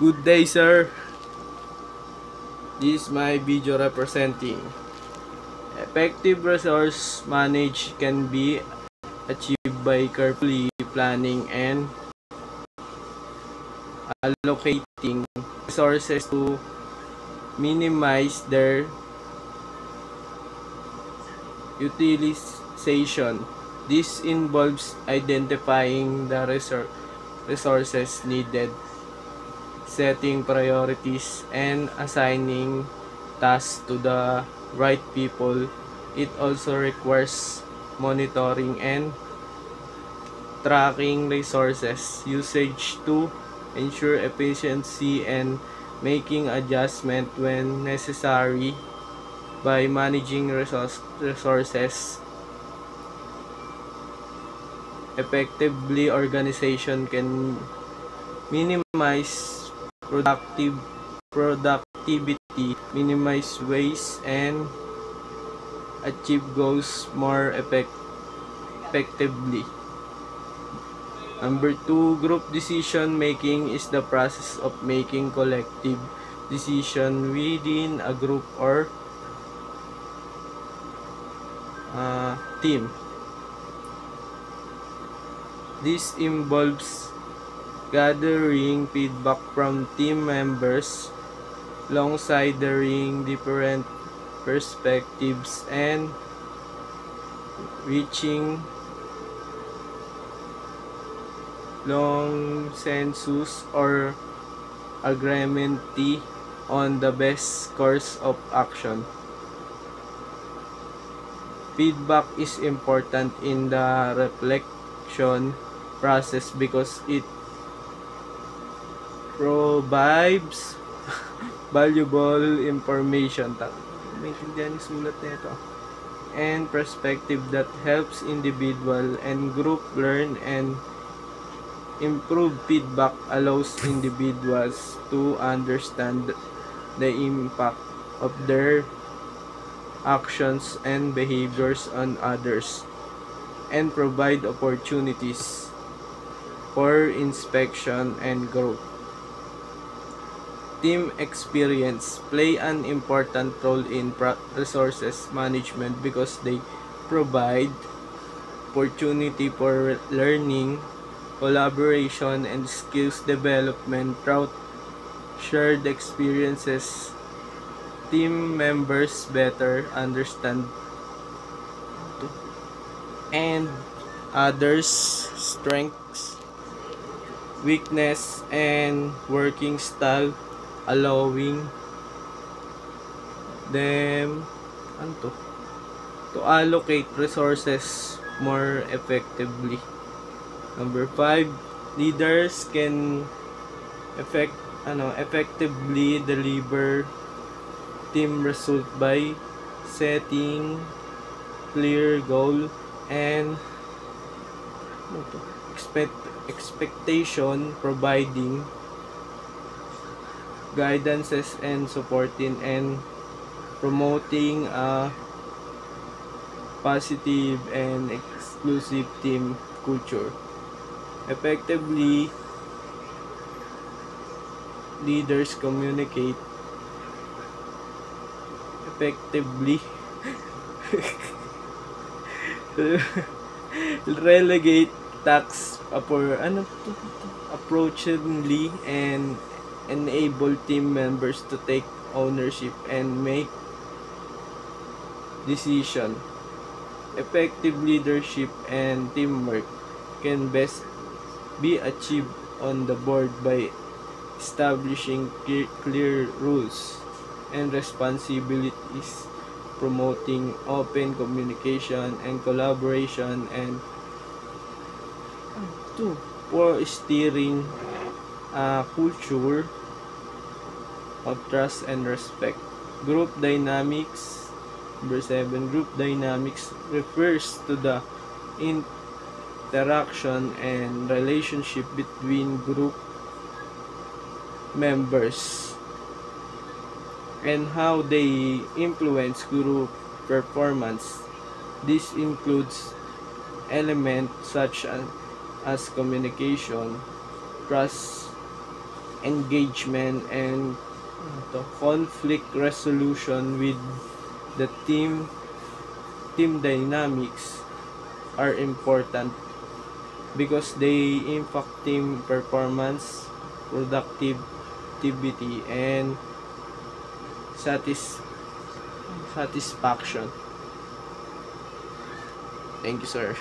Good day, sir. This is my video representing. Effective resource management can be achieved by carefully planning and allocating resources to minimize their utilization. This involves identifying the resources needed, setting priorities, and assigning tasks to the right people. It also requires monitoring and tracking resources usage to ensure efficiency and making adjustment when necessary. By managing resources effectively, organization can minimize productivity, minimize waste, and achieve goals more effectively. Number 2, group decision making is the process of making collective decision within a group or team. This involves gathering feedback from team members, considering different perspectives, and reaching consensus or agreement on the best course of action. Feedback is important in the reflection process because it provides valuable information. Maintindihan yung sulat nito. And perspective that helps individual and group learn and improve. Feedback allows individuals to understand the impact of their actions and behaviors on others and provide opportunities for inspection and growth. Team experience play an important role in resources management because they provide opportunity for learning, collaboration, and skills development through shared experiences. Team members better understand and others' strengths, weakness, and working style, allowing them to allocate resources more effectively. Number 5, leaders can effectively deliver team result by setting clear goal and expectation, providing guidances and supporting and promoting a positive and exclusive team culture. Effectively, leaders communicate effectively, relegate tasks approachingly, and enable team members to take ownership and make decisions. Effective leadership and teamwork can best be achieved on the board by establishing clear rules and responsibilities, promoting open communication and collaboration, and 2, for steering a culture of trust and respect. Group dynamics. Number 7, group dynamics refers to the interaction and relationship between group members and how they influence group performance. This includes elements such as communication, trust, engagement, and conflict resolution with the team dynamics are important because they impact team performance, productivity, and satisfaction. Thank you, sir.